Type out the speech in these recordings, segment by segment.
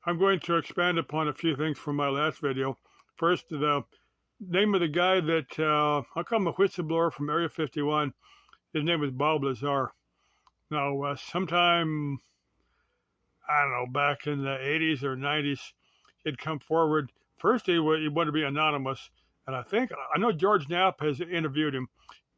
I'm going to expand upon a few things from my last video. First, the name of the guy that I call him a whistleblower from Area 51. His name was Bob Lazar. Now, sometime, I don't know, back in the 80s or 90s, he'd come forward. First, he wanted to be anonymous. And I know George Knapp has interviewed him.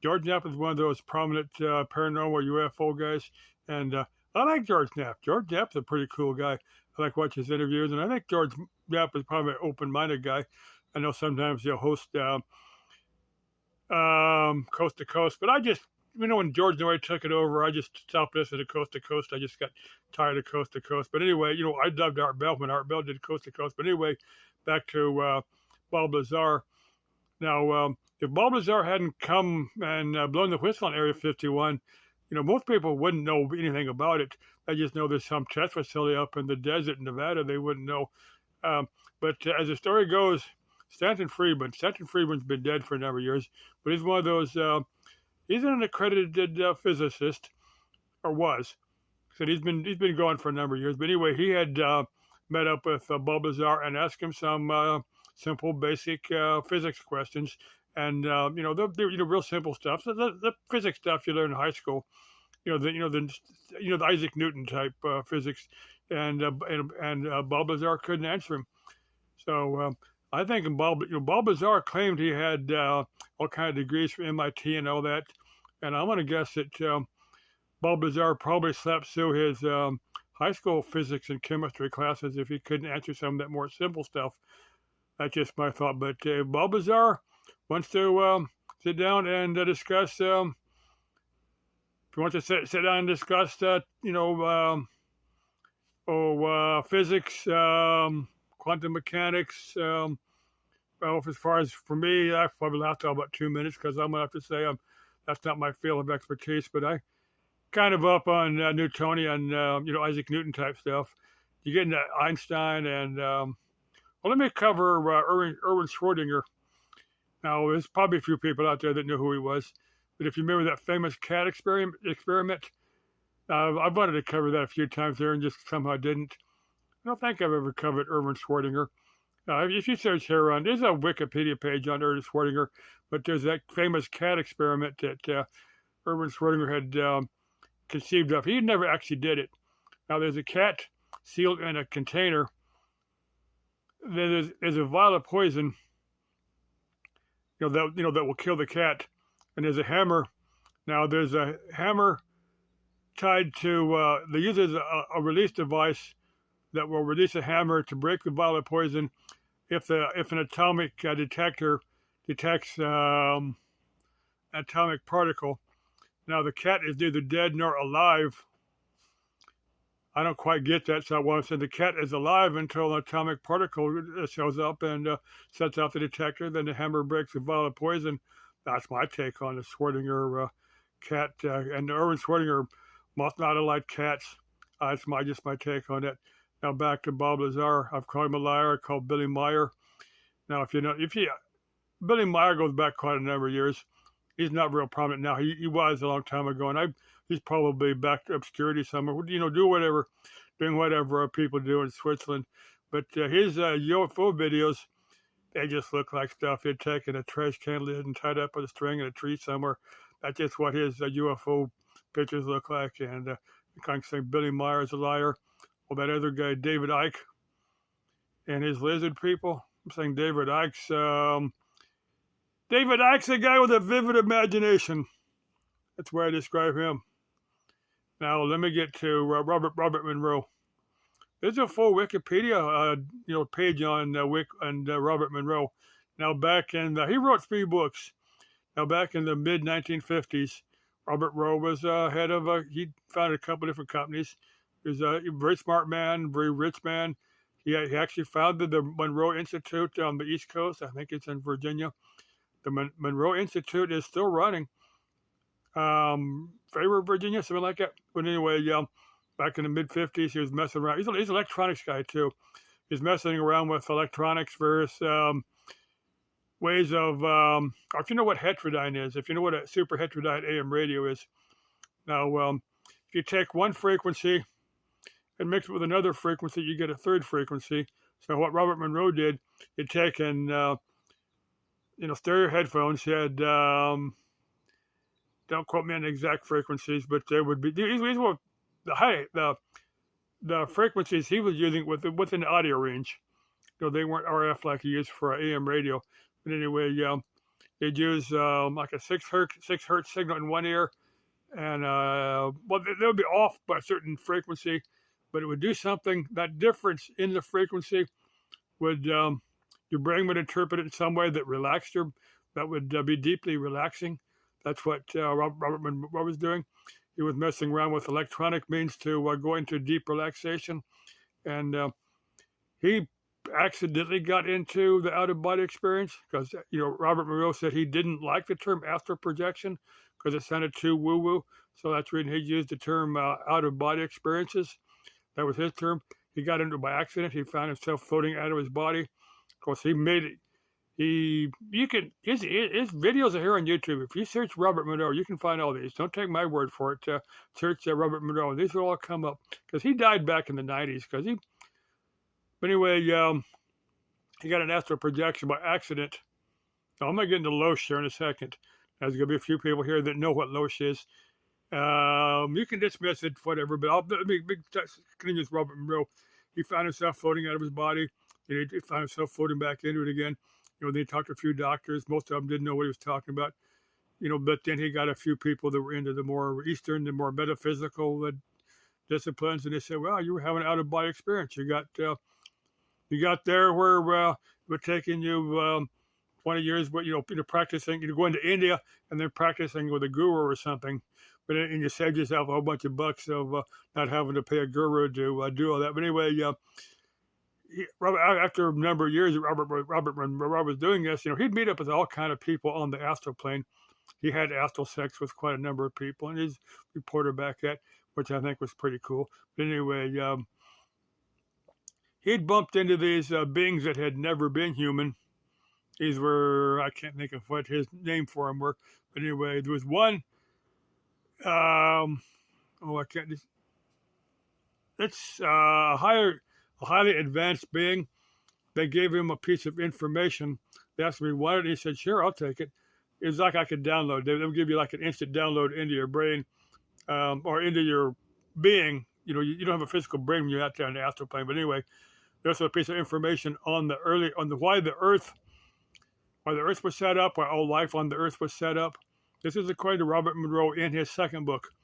George Knapp is one of those prominent paranormal UFO guys. And I like George Knapp. George Knapp's a pretty cool guy. I like watching his interviews. And I think George Knapp is probably an open-minded guy. I know sometimes he'll host Coast to Coast, but when George Noory took it over, I just stopped listening to Coast to Coast. I just got tired of Coast to Coast. But anyway, I loved Art Bell when Art Bell did Coast to Coast. But anyway, back to Bob Lazar. Now, if Bob Lazar hadn't come and blown the whistle on Area 51, most people wouldn't know anything about it. They just know there's some test facility up in the desert in Nevada. They wouldn't know. But as the story goes, Stanton Friedman's been dead for a number of years, but he's one of those, he's an accredited physicist, or was. So he's been gone for a number of years. But anyway, he had met up with Bob Lazar and asked him some simple, basic physics questions. And, the real simple stuff. So the physics stuff you learn in high school, the Isaac Newton type physics. And Bob Lazar couldn't answer him. So I think Bob Lazar claimed he had all kind of degrees from MIT and all that, and I'm going to guess that Bob Lazar probably slept through his high school physics and chemistry classes if he couldn't answer some of that more simple stuff. That's just my thought. But Bob Lazar wants to sit down and discuss. If you want to sit down and discuss physics. Quantum mechanics. Well, as far as for me, I probably last about 2 minutes because I'm gonna have to say that's not my field of expertise. But I kind of up on Newtonian, Isaac Newton type stuff. You get into Einstein and let me cover Erwin Schrödinger. Now, there's probably a few people out there that knew who he was, but if you remember that famous cat experiment, I've wanted to cover that a few times there and just somehow didn't. I don't think I've ever covered Erwin Schrödinger. If you search here there's a Wikipedia page on Erwin Schrödinger, but there's that famous cat experiment that Erwin Schrödinger had conceived of. He never actually did it. Now there's a cat sealed in a container. Then there's a vial of poison, that will kill the cat, and there's a hammer. Now there's a hammer tied to they use a release device that will release a hammer to break the vial of poison if an atomic detector detects an atomic particle. Now the cat is neither dead nor alive. I don't quite get that, so I want to say the cat is alive until an atomic particle shows up and sets off the detector. Then the hammer breaks the vial of poison. That's my take on the Schrödinger cat. And Erwin Schrödinger must not have liked cats. That's just my take on it. Now back to Bob Lazar. I've called him a liar. I called Billy Meyer. Now, Billy Meyer goes back quite a number of years. He's not real prominent now. He was a long time ago, and he's probably back to obscurity somewhere. Doing whatever people do in Switzerland. But his UFO videos, they just look like stuff he'd taken a trash can lid and tied up with a string in a tree somewhere. That's just what his UFO pictures look like. And I can't say Billy Meyer is a liar. Well, that other guy, David Icke, and his lizard people. I'm saying David Icke's a guy with a vivid imagination. That's where I describe him. Now, let me get to Robert Monroe. There's a full Wikipedia page on Robert Monroe. Now, he wrote 3 books. Now, back in the mid 1950s, Robert Monroe was head of he founded a couple different companies. He was a very smart man, very rich man. He actually founded the Monroe Institute on the East Coast. I think it's in Virginia. The Monroe Institute is still running. Favorite Virginia, something like that. But anyway, back in the mid 50s, he was messing around. He's an electronics guy too. He's messing around with electronics, various ways of. If you know what heterodyne is, if you know what a super heterodyne AM radio is. Now, if you take one frequency and mix it with another frequency, you get a third frequency. So what Robert Monroe did, he'd taken, stereo headphones. He had, don't quote me on the exact frequencies, but they would be, these were the frequencies he was using within the audio range. They weren't RF like he used for AM radio. But anyway, they'd use like a 6 hertz signal in one ear, and they would be off by a certain frequency, but it would do something. That difference in the frequency would your brain would interpret it in some way that relaxed that would be deeply relaxing. That's what Robert Monroe was doing. He was messing around with electronic means to go into deep relaxation, and he accidentally got into the out-of-body experience because Robert Monroe said he didn't like the term astral projection because it sounded too woo-woo. So that's when he used the term out-of-body experiences. That was his term. He got into it by accident. He found himself floating out of his body. Of course, he made it. His videos are here on YouTube. If you search Robert Monroe, you can find all these. Don't take my word for it. Search Robert Monroe. These will all come up because he died back in the 90s. But anyway, he got an astral projection by accident. Now, I'm going to get into Loesch here in a second. There's going to be a few people here that know what Loesch is. You can dismiss it, whatever, but let me continue with Robert Monroe. He found himself floating out of his body. He found himself floating back into it again. They talked to a few doctors. Most of them didn't know what he was talking about. But then he got a few people that were into the more Eastern, the more metaphysical disciplines, and they said, "Well, you were having an out-of-body experience. You got there where we're taking you 20 years, but practicing. You go into India and then practicing with a guru or something, and you saved yourself a whole bunch of bucks of not having to pay a guru to do all that." But anyway, after a number of years, Robert was doing this. He'd meet up with all kind of people on the astral plane. He had astral sex with quite a number of people, and he's reported back at, which I think was pretty cool. But anyway, he'd bumped into these beings that had never been human. These were, I can't think of what his name for them were, but anyway, there was one. It's a highly advanced being. They gave him a piece of information. They asked me what, and he said, "Sure, I'll take it." It was like I could download. They'll give you like an instant download into your brain or into your being. You don't have a physical brain when you're out there on the astral plane. But anyway, there's a piece of information on why the Earth was set up, why all life on the Earth was set up. This is according to Robert Monroe in his second book.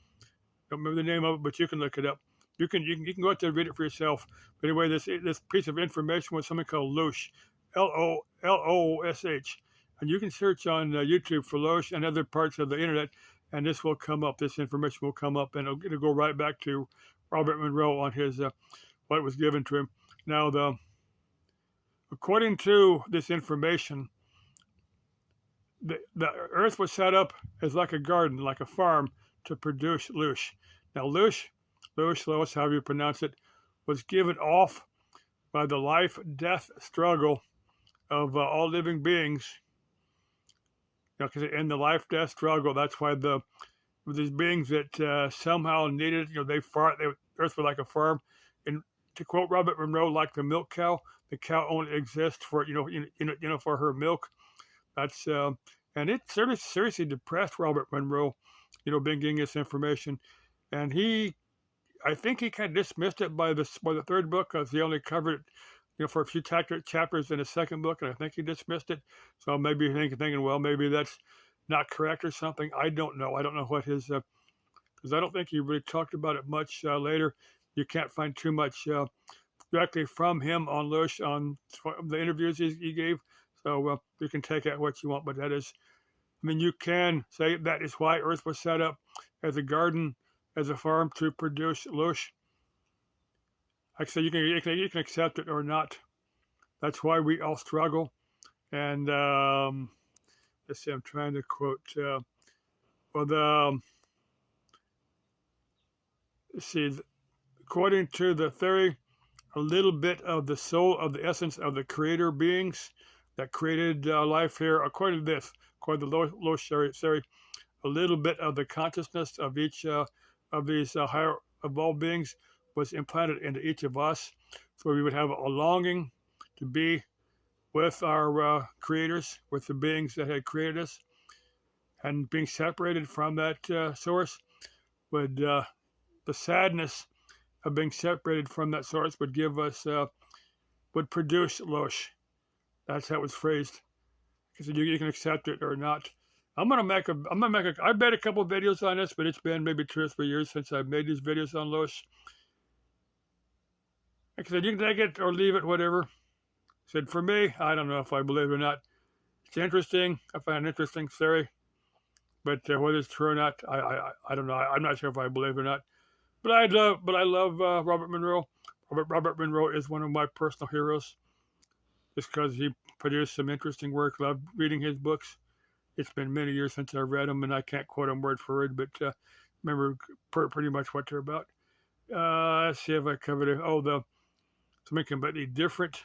Don't remember the name of it, but you can look it up. You can go out there and read it for yourself. But anyway, this piece of information was something called Loesch, Loosh, and you can search on YouTube for Loesch and other parts of the internet, and this will come up. This information will come up, and it'll go right back to Robert Monroe on his what was given to him. Now, according to this information, the Earth was set up as like a garden, like a farm, to produce Loesch. Now, Loesch, however you pronounce it, was given off by the life-death struggle of all living beings. Because in the life-death struggle, that's why these beings that somehow needed, Earth was like a farm. And to quote Robert Monroe, like the milk cow, the cow only exists for for her milk. That's and it seriously depressed Robert Monroe, being getting this information, and I think he kind of dismissed it by the third book because he only covered it, for a few chapters in the second book, and I think he dismissed it. So maybe you're thinking, well, maybe that's not correct or something. I don't know. I don't know what his because I don't think he really talked about it much later. You can't find too much directly from him on Loesch on the interviews he gave. So you can take out what you want, but that is, you can say that is why Earth was set up as a garden, as a farm to produce Loesch. Like I say, you can accept it or not. That's why we all struggle. And let's see, I'm trying to quote. According to the theory, a little bit of the soul of the essence of the creator beings that created life here, according to Loesch theory, a little bit of the consciousness of each of these higher evolved beings was implanted into each of us, so we would have a longing to be with our creators, with the beings that had created us, and being separated from that source would, the sadness of being separated from that source would give us, would produce Losh. That's how it was phrased. Because you can accept it or not. I made a couple of videos on this, but it's been maybe 2 or 3 years since I've made these videos on Losh. Like I said, you can take it or leave it, whatever. I said, for me, I don't know if I believe it or not. It's interesting. I find an interesting theory. But whether it's true or not, I don't know. I'm not sure if I believe it or not. But I love Robert Monroe. Robert Monroe is one of my personal heroes. Just because he produced some interesting work. Love reading his books. It's been many years since I've read them, and I can't quote them word for word, but remember pretty much what they're about. Let's see if I covered it. Oh, something completely different.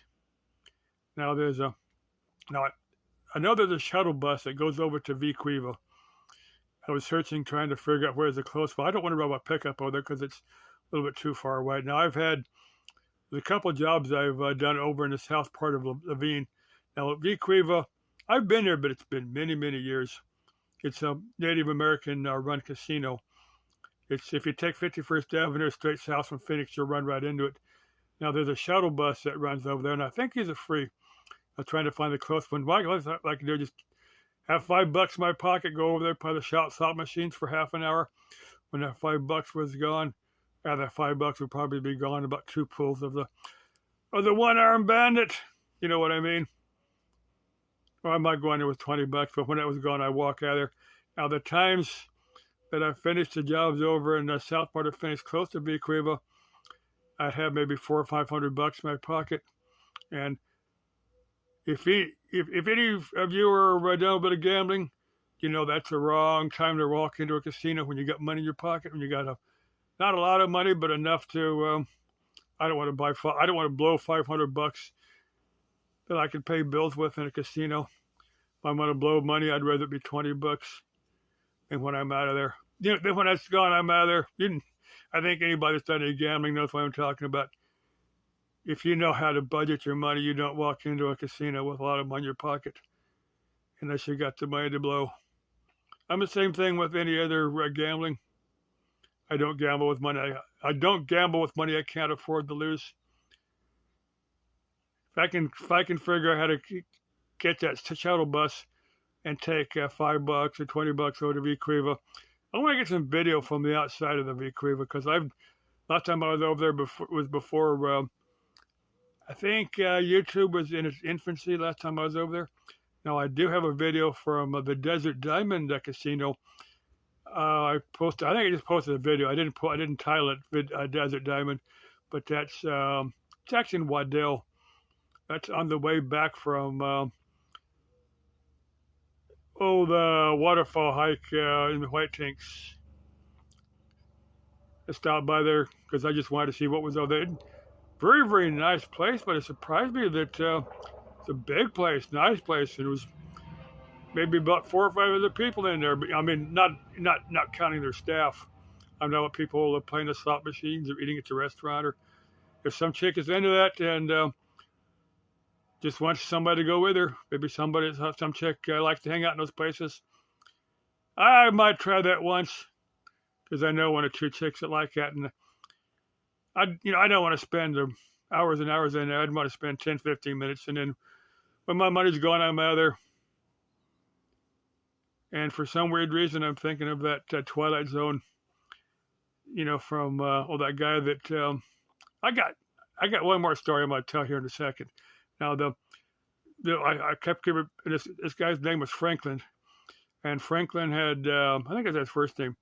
Now I know there's a shuttle bus that goes over to Vequeva. I was searching, trying to figure out where's the close. Well, I don't want to ride my pickup over there because it's a little bit too far away. Now, there's a couple of jobs I've done over in the south part of Laveen. Now, Vequeva, I've been there, but it's been many, many years. It's a Native American run casino. It's if you take 51st Avenue straight south from Phoenix, you'll run right into it. Now, there's a shuttle bus that runs over there, and I think these are free. I'm trying to find the close one. What I can do, just have $5 in my pocket, go over there, play the slot machines for half an hour. When that $5 was gone, that $5 would probably be gone about 2 pulls of the one-armed bandit. You know what I mean? Or I might go in there with $20, but when it was gone, I walk out of there. Now, the times that I finished the jobs over in the south part of Phoenix, close to Vequeva, I'd have maybe $400 or $500 in my pocket. And if any of you are doing a bit of gambling, you know that's the wrong time to walk into a casino when you got money in your pocket, when you got not a lot of money, but enough to. I don't want to blow $500 that I could pay bills with in a casino. If I'm going to blow money, I'd rather it be $20. And when I'm out of there, then when that's gone, I'm out of there. I think anybody that's done any gambling knows what I'm talking about. If you know how to budget your money, you don't walk into a casino with a lot of money in your pocket unless you got the money to blow. I'm the same thing with any other gambling. I don't gamble with money. I don't gamble with money I can't afford to lose. If I can figure out how to get that shuttle bus and take $5 or $20 over to Vequeva, I want to get some video from the outside of the Vequeva because last time I was over there was before. I think YouTube was in its infancy last time I was over there. Now, I do have a video from the Desert Diamond Casino. I think I just posted a video. I didn't title it Desert Diamond, but it's actually in Waddell. That's on the way back from the waterfall hike in the White Tanks. I stopped by there because I just wanted to see what was over there. Very, very nice place, but it surprised me that it's a big place, nice place, and it was maybe about 4 or 5 other people in there. But I mean, not counting their staff. I know what people are playing the slot machines or eating at the restaurant, or if some chick is into that and just wants somebody to go with her, maybe some chick likes to hang out in those places. I might try that once because I know one or two chicks that like that, and I don't want to spend hours and hours in there. I'd want to spend 10, 15 minutes, and then when my money's gone, I'm out of there. And for some weird reason, I'm thinking of that Twilight Zone, from that guy that I got one more story I'm going to tell here in a second. Now, I kept giving this guy's name was Franklin, and Franklin had I think that's his first name.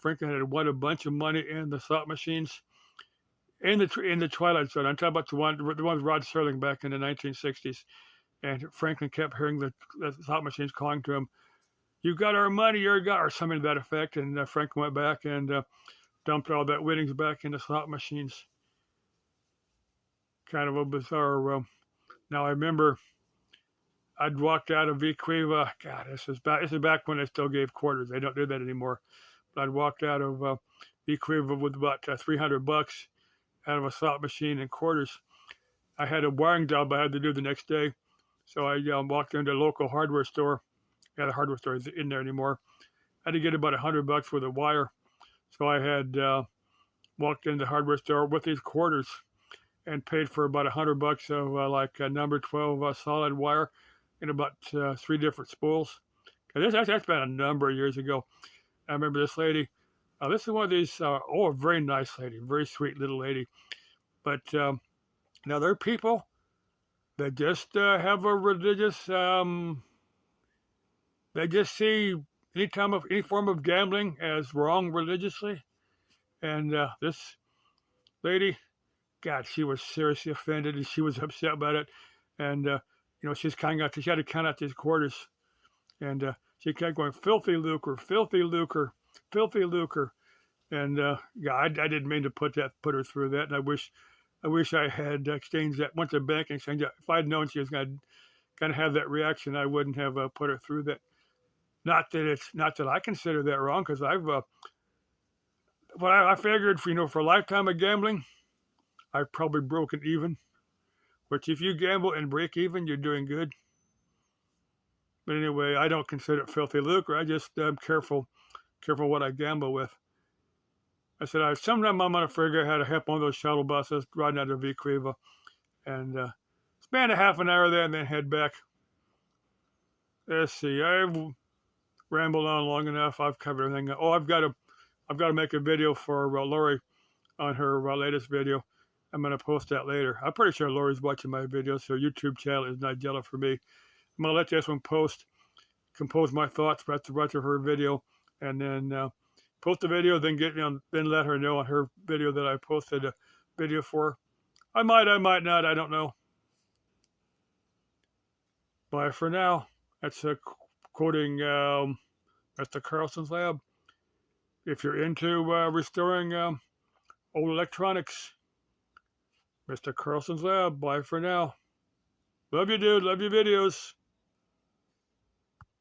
Franklin had won a bunch of money in the slot machines. In the Twilight Zone, I'm talking about the one with Rod Serling back in the 1960s, and Franklin kept hearing the slot machines calling to him, "You got our money, you're a guy," or something to that effect. And Franklin went back and dumped all that winnings back into slot machines. Kind of a bizarre. Now I remember I'd walked out of Vequeva. God, this is back when they still gave quarters. They don't do that anymore. But I'd walked out of Vequeva with about $300. out of a slot machine and quarters. I had a wiring job I had to do the next day. So I walked into a local hardware store. Yeah, the hardware store isn't in there anymore. I had to get about $100 for the wire. So I had walked into the hardware store with these quarters and paid for about $100 of like number 12 solid wire in about 3 different spools. That's been a number of years ago. I remember this lady. This is one of these, a very nice lady, very sweet little lady. But now there are people that just have a religious, they just see any form of gambling as wrong religiously. And this lady, God, she was seriously offended and she was upset about it. And, she's she had to count out these quarters. And she kept going, filthy lucre, filthy lucre, filthy lucre. And I didn't mean to put her through that. And I wish I had exchanged that, went to the bank and exchanged that. If I'd known she was going to have that reaction, I wouldn't have put her through that. Not that I consider that wrong, because I figured for a lifetime of gambling, I've probably broken even. Which if you gamble and break even, you're doing good. But anyway, I don't consider it filthy lucre. I just am careful what I gamble with. I said, sometime I'm going to figure out how to help one of those shuttle buses riding out of Vicriva and spend a half an hour there and then head back. Let's see, I've rambled on long enough. I've covered everything. Oh, I've got to make a video for Lori on her latest video. I'm going to post that later. I'm pretty sure Lori's watching my videos, so YouTube channel is not yellow for me. I'm going to let this one compose my thoughts about the rest of her video, and then post the video, then then let her know on her video that I posted a video for. I might not, I don't know. Bye for now. That's quoting Mr. Carlson's Lab. If you're into restoring old electronics, Mr. Carlson's Lab. Bye for now. Love you, dude. Love your videos.